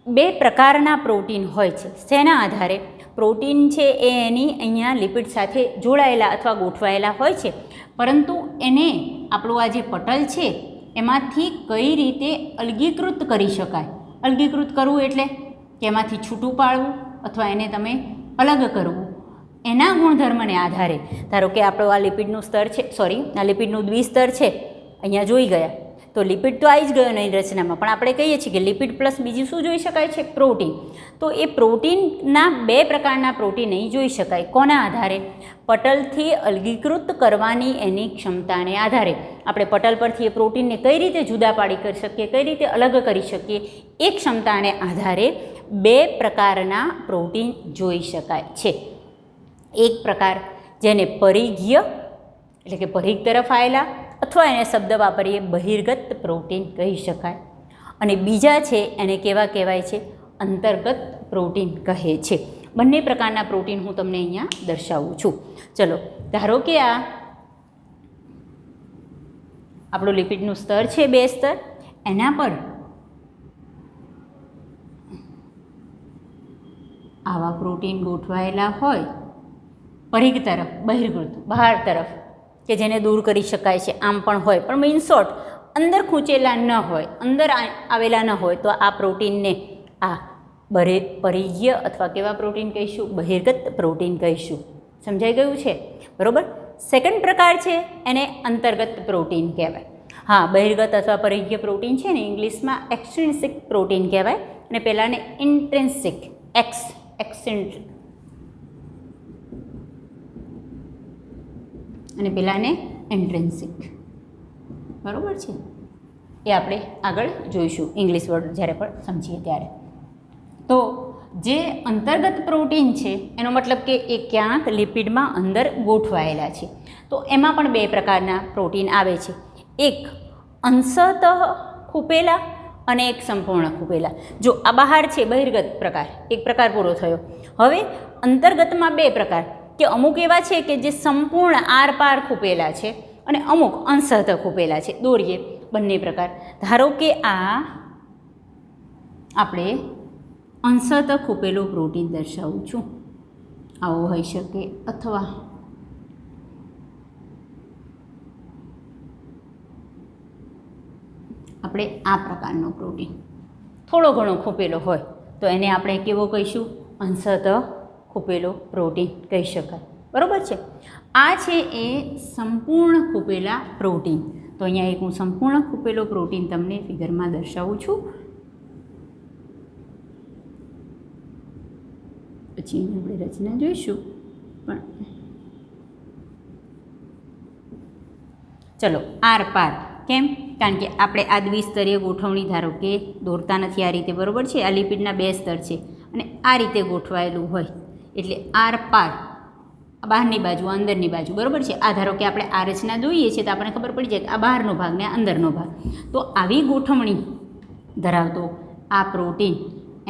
બે પ્રકારના પ્રોટીન હોય છે. શેના આધારે? પ્રોટીન છે એ એની અહીંયા લિપિડ સાથે જોડાયેલા અથવા ગોઠવાયેલા હોય છે, પરંતુ એને આપણું આ જે પટલ છે એમાંથી કઈ રીતે અલગીકૃત કરી શકાય? અલગીકૃત કરવું એટલે કે એમાંથી છૂટું પાડવું અથવા એને તમે અલગ કરવું, એના ગુણધર્મને આધારે. ધારો કે આપણો આ લિપિડનું સ્તર છે, આ લિપિડનું દ્વિસ્તર છે, અહીંયા જોઈ ગયા. તો લિપિડ તો આવી જ ગયો નહીં રચનામાં, પણ આપણે કહીએ છીએ કે લિપિડ પ્લસ બીજું શું જોઈ શકાય છે? પ્રોટીન. તો એ પ્રોટીનના બે પ્રકારના પ્રોટીન અહીં જોઈ શકાય. કોના આધારે? પટલથી અલગીકૃત કરવાની એની ક્ષમતાને આધારે. આપણે પટલ પરથી એ પ્રોટીનને કઈ રીતે જુદા પાડી કરી શકીએ, કઈ રીતે અલગ કરી શકીએ, એ ક્ષમતાને આધારે બે પ્રકારના પ્રોટીન જોઈ શકાય છે. એક પ્રકાર જેને પરિઘીય એટલે કે પરિઘ તરફ આવેલા, અથવા એને શબ્દ વાપરીએ બહિર્ગત પ્રોટીન કહી શકાય. અને બીજા છે એને કેવા કહેવાય છે? અંતર્ગત પ્રોટીન કહે છે. બંને પ્રકારના પ્રોટીન હું તમને અહીંયા દર્શાવું છું. ચલો, ધારો કે આ આપણું લિપિડનું સ્તર છે, બે સ્તર, એના પર આવા પ્રોટીન ગોઠવાયેલા હોય પરિઘ તરફ, બહિર્ગત બહાર તરફ, કે જેને દૂર કરી શકાય છે. આમ પણ હોય, પણ મીન શોર્ટ અંદર ખૂંચેલા ન હોય, અંદર આવેલા ન હોય, તો આ પ્રોટીનને આ પરિઘીય અથવા કેવા પ્રોટીન કહીશું? બહિર્ગત પ્રોટીન કહીશું. સમજાઈ ગયું છે? બરાબર? સેકન્ડ પ્રકાર છે એને અંતર્ગત પ્રોટીન કહેવાય. હા, બહિર્ગત અથવા પરિઘીય પ્રોટીન છે ને ઇંગ્લિશમાં એક્સટ્રિન્સિક પ્રોટીન કહેવાય, અને પહેલાંને ઇન્ટ્રિન્સિક એક્સેન્ટ્રિક અને પેલાને એન્ટ્રેન્સિક. બરાબર છે? એ આપણે આગળ જોઈશું ઇંગ્લિશ વર્ડ જ્યારે પણ સમજીએ ત્યારે. તો જે અંતર્ગત પ્રોટીન છે એનો મતલબ કે એ ક્યાંક લિપિડમાં અંદર ગોઠવાયેલા છે. તો એમાં પણ બે પ્રકારના પ્રોટીન આવે છે. એક અંશતઃ ખૂપેલા અને એક સંપૂર્ણ ખૂપેલા. જો આ બહાર છે બહિર્ગત પ્રકાર, એક પ્રકાર પૂરો થયો. હવે અંતર્ગતમાં બે પ્રકાર, કે અમુક એવા છે કે જે સંપૂર્ણ આરપાર ખૂપેલા છે અને અમુક અંશતઃ ખૂપેલા છે. દોરીએ બંને પ્રકાર. ધારો કે આ આપણે અંશતઃ ખૂપેલો પ્રોટીન દર્શાવું છું. આવો હોઈ શકે, અથવા આપણે આ પ્રકારનો પ્રોટીન થોડો ઘણો ખૂપેલો હોય તો એને આપણે કેવો કહીશું? અંશતઃ ખૂપેલો પ્રોટીન કહી શકાય. બરાબર છે. આ છે એ સંપૂર્ણ ખૂપેલા પ્રોટીન. તો અહીંયા એક હું સંપૂર્ણ ખૂપેલો પ્રોટીન તમને ફિગરમાં દર્શાવું છું. પછી આપણે રચના જોઈશું. પણ ચલો, આર પાર કેમ? કારણ કે આપણે આ દ્વિસ્તરીય ગોઠવણી ધારો કે દોરતા નથી આ રીતે, બરાબર છે. આ લિપિડના 2 સ્તર છે અને આ રીતે ગોઠવાયેલું હોય એટલે આર પાર, બહારની બાજુ અંદરની બાજુ, બરાબર છે. આ ધારો કે આપણે આ રચના જોઈએ છીએ તો આપણને ખબર પડી જાય કે આ બહારનો ભાગ ને અંદરનો ભાગ. તો આવી ગોઠવણી ધરાવતો આ પ્રોટીન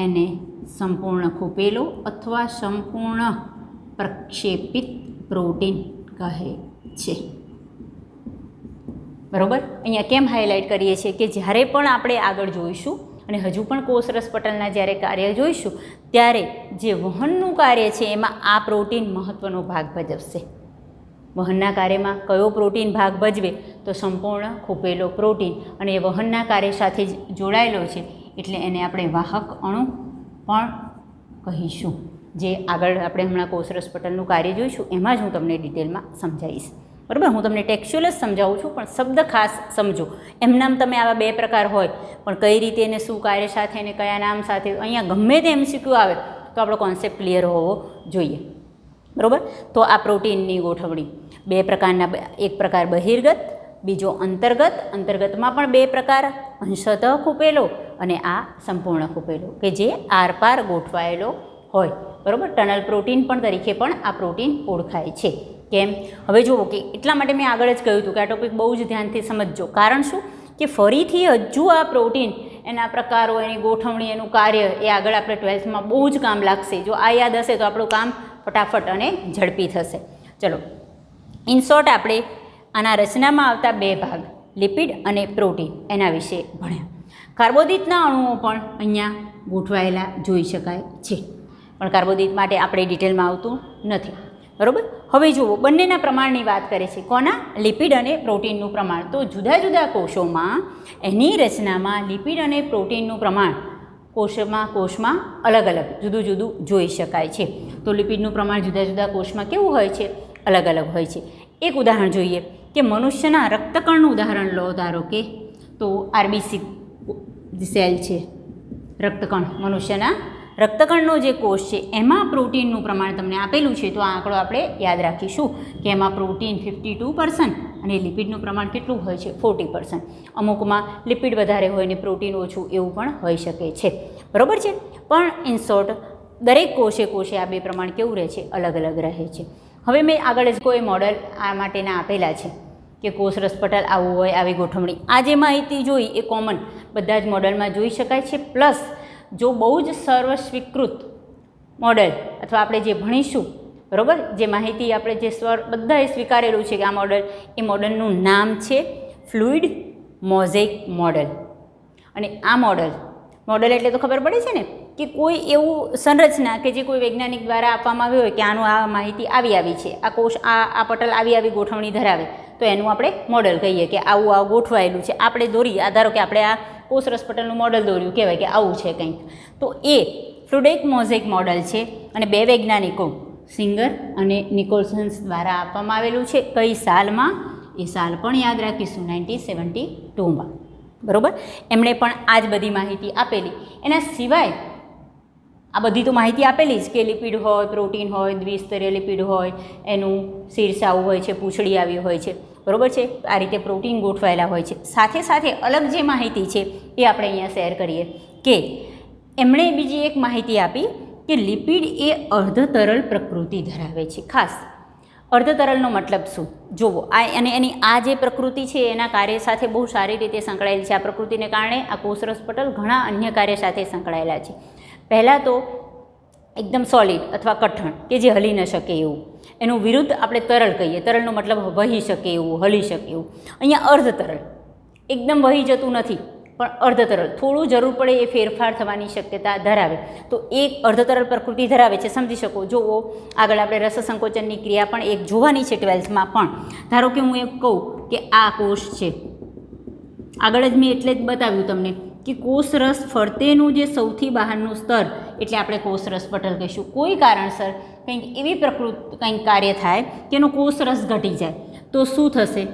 એને સંપૂર્ણ ખૂપેલો અથવા સંપૂર્ણ પ્રક્ષેપિત પ્રોટીન કહે છે. બરાબર. અહીંયા કેમ હાઇલાઇટ કરીએ છીએ કે જ્યારે પણ આપણે આગળ જોઈશું અને હજુ પણ કોષરસ પટલના જ્યારે કાર્ય જોઈશું ત્યારે જે વહનનું કાર્ય છે એમાં આ પ્રોટીન મહત્ત્વનો ભાગ ભજવશે. વહનના કાર્યમાં કયો પ્રોટીન ભાગ ભજવે? તો સંપૂર્ણ ખૂપેલો પ્રોટીન. અને એ વહનના કાર્ય સાથે જ જોડાયેલો છે એટલે એને આપણે વાહક અણુ પણ કહીશું. જે આગળ આપણે હમણાં કોષરસ પટલનું કાર્ય જોઈશું એમાં જ હું તમને ડિટેલમાં સમજાવીશ. બરાબર. હું તમને ટેક્સ્ચ્યુઅલ જ સમજાવું છું પણ શબ્દ ખાસ સમજો. એમનામ તમે આવા 2 પ્રકાર હોય પણ કઈ રીતે એને શું કાર્ય સાથે અને કયા નામ સાથે, અહીંયા ગમે તે MCQ આવે તો આપણો કોન્સેપ્ટ ક્લિયર હોવો જોઈએ. બરાબર. તો આ પ્રોટીનની ગોઠવણી 2 પ્રકારના, એક પ્રકાર બહિર્ગત, બીજો અંતર્ગત. અંતર્ગતમાં પણ 2 પ્રકાર, અંશતઃ ખૂપેલો અને આ સંપૂર્ણ ખૂપેલો, કે જે આરપાર ગોઠવાયેલો હોય. બરાબર. ટનલ પ્રોટીન પણ તરીકે પણ આ પ્રોટીન ઓળખાય છે. કેમ? હવે જુઓ કે એટલા માટે મેં આગળ જ કહ્યું હતું કે આ ટોપિક બહુ જ ધ્યાનથી સમજજો. કારણ શું કે ફરીથી હજુ આ પ્રોટીન, એના પ્રકારો, એની ગોઠવણી, એનું કાર્ય એ આગળ આપણે 12થમાં બહુ જ કામ લાગશે. જો આ યાદ હશે તો આપણું કામ ફટાફટ અને ઝડપી થશે. ચલો, ઇન શોર્ટ આપણે આના રચનામાં આવતા 2 ભાગ, લિપિડ અને પ્રોટીન, એના વિશે ભણ્યા. કાર્બોદિતના અણુઓ પણ અહીંયા ગોઠવાયેલા જોઈ શકાય છે પણ કાર્બોદિત માટે આપણે ડિટેલમાં આવતું નથી. બરાબર. હવે જુઓ, બંનેના પ્રમાણની વાત કરે છે. કોના? લિપિડ અને પ્રોટીનનું પ્રમાણ. તો જુદા જુદા કોષોમાં એની રચનામાં લિપિડ અને પ્રોટીનનું પ્રમાણ કોષમાં અલગ અલગ, જુદું જુદું જોઈ શકાય છે. તો લિપિડનું પ્રમાણ જુદા જુદા કોષમાં કેવું હોય છે? અલગ અલગ હોય છે. એક ઉદાહરણ જોઈએ કે મનુષ્યના રક્તકણનું ઉદાહરણ લો. ધારો કે તો RBC સેલ છે, રક્તકણ, મનુષ્યના રક્તકણનો જે કોષ છે એમાં પ્રોટીનનું પ્રમાણ તમને આપેલું છે. તો આ આંકડો આપણે યાદ રાખીશું કે એમાં પ્રોટીન 52% અને લિપિડનું પ્રમાણ કેટલું હોય છે? 40%. અમુકમાં લિપિડ વધારે હોય ને પ્રોટીન ઓછું એવું પણ હોઈ શકે છે. બરાબર છે. પણ ઇન શોર્ટ દરેક કોષે આ 2 પ્રમાણ કેવું રહે છે? અલગ અલગ રહે છે. હવે મેં આગળ જ કોઈ મોડલ આ માટેના આપેલા છે કે કોષરસ પટલ આવું હોય, આવી ગોઠવણી. આ જે માહિતી જોઈ એ કોમન બધા જ મોડલમાં જોઈ શકાય છે. પ્લસ જો બહુ જ સર્વસ્વીકૃત મોડલ અથવા આપણે જે ભણીશું, બરાબર, જે માહિતી આપણે જે બધાએ સ્વીકારેલું છે કે આ મોડલ, એ મોડલનું નામ છે ફ્લુઇડ મોઝેઇક મોડલ. અને આ મોડલ એટલે તો ખબર પડે છે ને કે કોઈ એવું સંરચના કે જે કોઈ વૈજ્ઞાનિક દ્વારા આપવામાં આવ્યું હોય કે આનું આ માહિતી આવી છે, આ કોષ આ પટલ આવી ગોઠવણી ધરાવે, તો એનું આપણે મોડલ કહીએ કે આવું ગોઠવાયેલું છે. આપણે દોરી, ધારો કે આપણે આ કોષરસ પટલનું મોડલ દોર્યું, કહેવાય કે આવું છે કંઈક. તો એ ફ્લુઇડ મોઝેઇક મોડલ છે અને 2 વૈજ્ઞાનિકો સિંગર અને નિકોલસન્સ દ્વારા આપવામાં આવેલું છે. કઈ સાલમાં? એ સાલ પણ યાદ રાખીશું, 1972માં. બરાબર. એમણે પણ આ જ બધી માહિતી આપેલી. એના સિવાય આ બધી તો માહિતી આપેલી જ કે લિપિડ હોય, પ્રોટીન હોય, દ્વિસ્તરીય લિપિડ હોય, એનું શીર્ષ આવું હોય છે, પૂંછડી આવી હોય છે. બરાબર છે. આ રીતે પ્રોટીન ગોઠવાયેલા હોય છે. સાથે સાથે અલગ જે માહિતી છે એ આપણે અહીંયા શેર કરીએ કે એમણે બીજી એક માહિતી આપી કે લિપિડ એ અર્ધ તરલ પ્રકૃતિ ધરાવે છે. ખાસ અર્ધ તરલનો મતલબ શું? જુઓ, અને એની આ જે પ્રકૃતિ છે એના કાર્ય સાથે બહુ સારી રીતે સંકળાયેલી છે. આ પ્રકૃતિને કારણે આ કોષરસ પટલ ઘણા અન્ય કાર્ય સાથે સંકળાયેલા છે. પહેલાં તો એકદમ સોલિડ અથવા કઠણ કે જે હલી ન શકે એવું, એનું વિરુદ્ધ આપણે તરલ કહીએ. તરલનો મતલબ વહી શકે એવું, હલી શકે એવું. અહીંયા અર્ધ તરલ, એકદમ વહી જતું નથી પણ અર્ધતરલ થોડું જરૂર પડે એ ફેરફાર થવાની શક્યતા ધરાવે. તો એક અર્ધતરલ પ્રકૃતિ ધરાવે છે, સમજી શકો. જુઓ આગળ આપણે રસસંકોચનની ક્રિયા પણ એક જોવાની છે 12થમાં. પણ ધારો કે હું એક કહું કે આ કોષ છે, આગળ જ મેં એટલે જ બતાવ્યું તમને કે કોષરસ ફરતેનું જે સૌથી બહારનું સ્તર એટલે આપણે કોષરસ પટલ કહીશું. કોઈ કારણસર કંઈક એવી પ્રકૃતિ કંઈક કાર્ય થાય કે એનો કોષરસ ઘટી જાય તો શું થશે?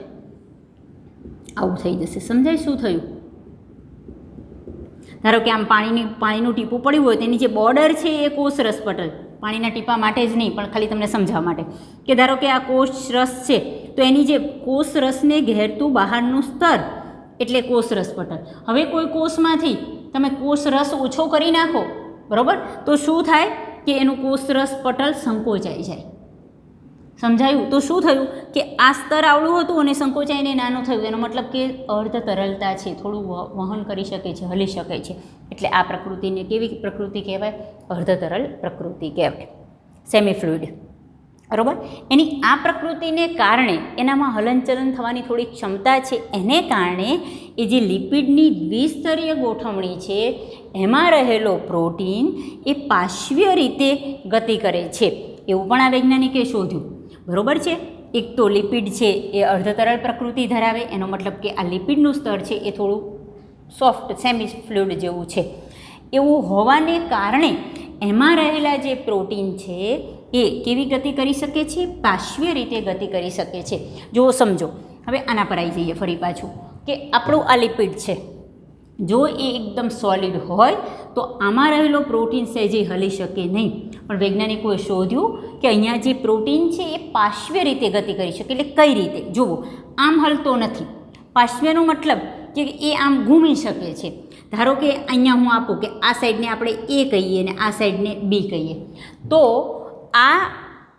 આવું થઈ જશે. સમજાય શું થયું? ધારો કે આમ પાણીનું ટીપું પડ્યું હોય તેની જે બોર્ડર છે એ કોષરસ પટલ, પાણીના ટીપા માટે જ નહીં પણ ખાલી તમને સમજાવવા માટે કે ધારો કે આ કોષરસ છે તો એની જે કોષરસને ઘેરતું બહારનું સ્તર એટલે કોષરસ પટલ. હવે કોઈ કોષમાંથી તમે કોષરસ ઓછો કરી નાખો, બરાબર, તો શું થાય કે એનું કોષરસ પટલ સંકોચાઈ જાય. સમજાયું? તો શું થયું કે આ સ્તર આવડું હતું અને સંકોચાઈને નાનું થયું. એનો મતલબ કે અર્ધ તરલતા છે, થોડું વહન કરી શકે છે, હલી શકે છે. એટલે આ પ્રકૃતિને કેવી પ્રકૃતિ કહેવાય? અર્ધ તરલ પ્રકૃતિ કહેવાય, સેમી ફ્લુઇડ. બરાબર. એની આ પ્રકૃતિને કારણે એનામાં હલનચલન થવાની થોડી ક્ષમતા છે. એને કારણે એ જે લિપિડની દ્વિસ્તરીય ગોઠવણી છે એમાં રહેલો પ્રોટીન એ પાર્શ્વીય રીતે ગતિ કરે છે. એવું પણ આ વૈજ્ઞાનિકે શોધ્યું. બરાબર છે. એક તો લિપિડ છે એ અર્ધતરલ પ્રકૃતિ ધરાવે, એનો મતલબ કે આ લિપિડનું સ્તર છે એ થોડું સોફ્ટ સેમી ફ્લુઇડ જેવું છે. એવું હોવાને કારણે એમાં રહેલા જે પ્રોટીન છે એ કેવી ગતિ કરી શકે છે? પાર્શ્વીય રીતે ગતિ કરી શકે છે. જો સમજો, હવે આના પર આવી જઈએ ફરી પાછું કે આપણું આ લિપિડ છે, જો એ એકદમ સોલિડ હોય તો આમાં રહેલો પ્રોટીન સહેજે હલી શકે નહીં. પણ વૈજ્ઞાનિકોએ શોધ્યું કે અહીંયા જે પ્રોટીન છે એ પાર્શ્વીય રીતે ગતિ કરી શકે. એટલે કઈ રીતે? જુઓ, આમ હલતો નથી. પાર્શ્વીયનો મતલબ કે એ આમ ઘૂમી શકે છે. ધારો કે અહીંયા હું આપું કે આ સાઈડને આપણે એ કહીએ અને આ સાઈડને બી કહીએ, તો આ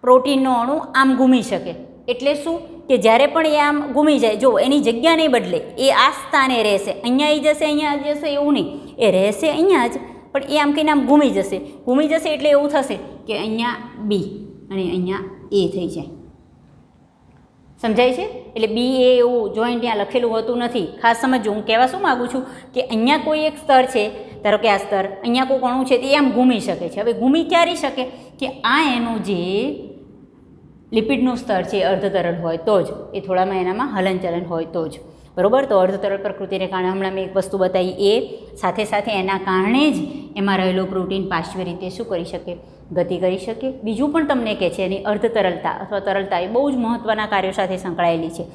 પ્રોટીનનો અણુ આમ ઘૂમી શકે. એટલે શું કે જ્યારે પણ એ આમ ઘૂમી જાય, જો એની જગ્યા નહીં બદલે, એ આ સ્થાને રહેશે. અહીંયા આવી જશે, અહીંયા આવી જશે એવું નહીં, એ રહેશે અહીંયા જ, પણ એ આમ કહીને આમ ઘૂમી જશે. ઘૂમી જશે એટલે એવું થશે કે અહીંયા બી અને અહીંયા એ થઈ જાય. સમજાય છે? એટલે બી એ એવું જોઈન્ટ ત્યાં લખેલું હોતું નથી. ખાસ સમજો, હું કહેવા શું માગું છું કે અહીંયા કોઈ એક સ્તર છે, ધારો કે આ સ્તર, અહીંયા કોઈ અણુ છે તે આમ ઘૂમી શકે છે. હવે ઘૂમી ક્યારે શકે? કે આ એનું જે લિપિડનું સ્તર છે અર્ધતરલ હોય તો જ, એ થોડામાં એનામાં હલનચલન હોય તો જ. બરાબર. તો અર્ધતરલ પ્રકૃતિને કારણે હમણાં મેં એક વસ્તુ બતાવી, એ સાથે સાથે એના કારણે જ એમાં રહેલો પ્રોટીન પાર્શ્વીય રીતે શું કરી શકે? ગતિ કરી શકે. બીજું પણ તમને કહે છે એની અર્ધતરલતા અથવા તરલતા એ બહુ જ મહત્ત્વના કાર્યો સાથે સંકળાયેલી છે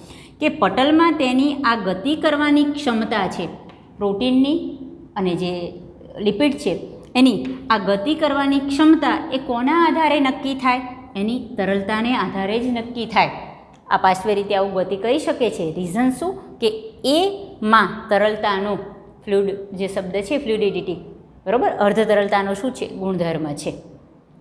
કે પટલમાં તેની આ ગતિ કરવાની ક્ષમતા છે પ્રોટીનની અને જે લિપિડ છે એની આ ગતિ કરવાની ક્ષમતા એ કોના આધારે નક્કી થાય? એની તરલતાને આધારે જ નક્કી થાય. આ પાર્શ્વીય રીતે આવું ગતિ કરી શકે છે. રીઝન શું? કે એમાં તરલતાનો ફ્લુઇડ જે શબ્દ છે ફ્લુઇડિટી, બરાબર, અર્ધતરલતાનો શું છે? ગુણધર્મ છે.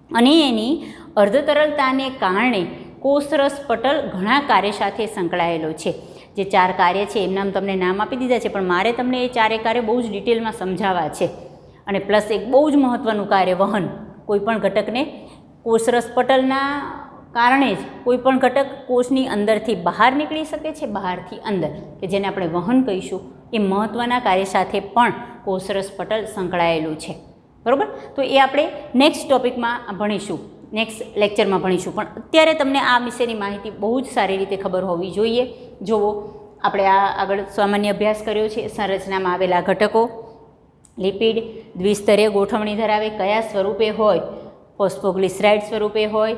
અને એની અર્ધતરલતાને કારણે કોષરસ પટલ ઘણા કાર્ય સાથે સંકળાયેલો છે. જે 4 કાર્ય છે એમના તમને નામ આપી દીધા છે, પણ મારે તમને એ 4 કાર્ય બહુ જ ડિટેલમાં સમજાવવા છે. અને પ્લસ એક બહુ જ મહત્ત્વનું કાર્ય વહન. કોઈપણ ઘટકને કોષરસ પટલના કારણે જ કોઈપણ ઘટક કોષની અંદરથી બહાર નીકળી શકે છે, બહારથી અંદર, કે જેને આપણે વહન કહીશું. એ મહત્ત્વના કાર્ય સાથે પણ કોષરસ પટલ સંકળાયેલું છે. બરાબર. તો એ આપણે નેક્સ્ટ ટોપિકમાં ભણીશું, નેક્સ્ટ લેક્ચરમાં ભણીશું. પણ અત્યારે તમને આ વિશેની માહિતી બહુ જ સારી રીતે ખબર હોવી જોઈએ. જુઓ, આપણે આ આગળ સામાન્ય અભ્યાસ કર્યો છે. સંરચનામાં આવેલા ઘટકો, લિપિડ દ્વિસ્તરીય ગોઠવણી ધરાવે, કયા સ્વરૂપે હોય? ફોસ્ફોગ્લિસરાઇડ સ્વરૂપે હોય.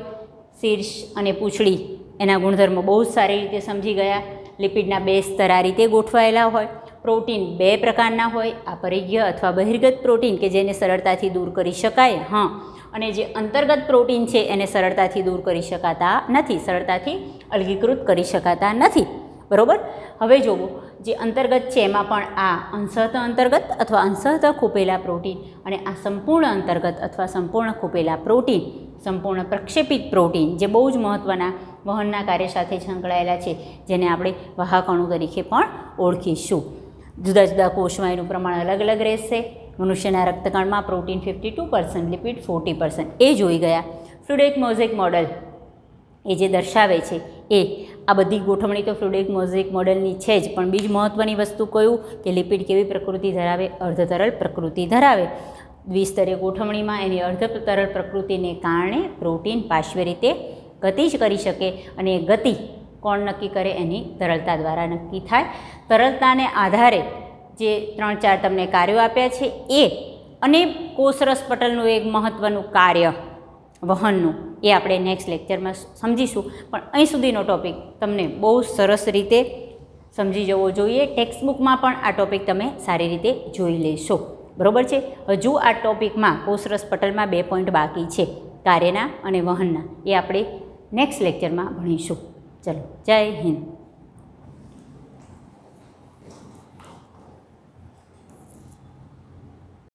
શીર્ષ અને પૂંછડી એના ગુણધર્મો બહુ જ સારી રીતે સમજી ગયા. લિપિડના 2 સ્તર આ રીતે ગોઠવાયેલા હોય. પ્રોટીન 2 પ્રકારના હોય, આ પરિઘીય અથવા બહિર્ગત પ્રોટીન કે જેને સરળતાથી દૂર કરી શકાય, હા, અને જે અંતર્ગત પ્રોટીન છે એને સરળતાથી દૂર કરી શકાતા નથી, સરળતાથી અલગીકૃત કરી શકાતા નથી. બરાબર. હવે જુઓ, જે અંતર્ગત છે એમાં પણ આ અંશતઃ અંતર્ગત અથવા અંશતઃ ખૂપેલા પ્રોટીન અને આ સંપૂર્ણ અંતર્ગત અથવા સંપૂર્ણ ખૂપેલા પ્રોટીન, સંપૂર્ણ પ્રક્ષેપિત પ્રોટીન જે બહુ જ મહત્ત્વના વહનના કાર્ય સાથે સંકળાયેલા છે, જેને આપણે વાહક અણુ તરીકે પણ ઓળખીશું. જુદા જુદા કોષમાં એનું પ્રમાણ અલગ અલગ રહેશે. મનુષ્યના રક્તકણમાં પ્રોટીન 52%, લિપિડ 40%, એ જોઈ ગયા. ફ્લુઇડિક મોઝેક મોડલ એ જે દર્શાવે છે એ આ બધી ગોઠવણી તો ફ્લુઇડિક મોઝેઇક મોડેલની છે જ, પણ બીજ મહત્ત્વની વસ્તુ કયું કે લિપિડ કેવી પ્રકૃતિ ધરાવે, અર્ધતરલ પ્રકૃતિ ધરાવે. દ્વિસ્તરીય ગોઠવણીમાં એની અર્ધતરલ પ્રકૃતિને કારણે પ્રોટીન પાર્શ્વ રીતે ગતિ જ કરી શકે, અને એ ગતિ કોણ નક્કી કરે? એની તરલતા દ્વારા નક્કી થાય. તરલતાને આધારે જે 3-4 તમને કાર્યો આપ્યા છે એ, અને કોષરસ પટલનું એક મહત્ત્વનું કાર્ય વહનનું, એ આપણે નેક્સ્ટ લેક્ચરમાં સમજીશું. પણ અહીં સુધીનો ટૉપિક તમને બહુ સરસ રીતે સમજી જવો જોઈએ. ટેક્સ્ટબુકમાં પણ આ ટૉપિક તમે સારી રીતે જોઈ લેશો. બરાબર છે. હજુ આ ટૉપિકમાં કોષરસ પટલમાં 2 પોઈન્ટ બાકી છે, કાર્યના અને વહનના. એ આપણે નેક્સ્ટ લેક્ચરમાં ભણીશું. ચલો, જય હિન્દ.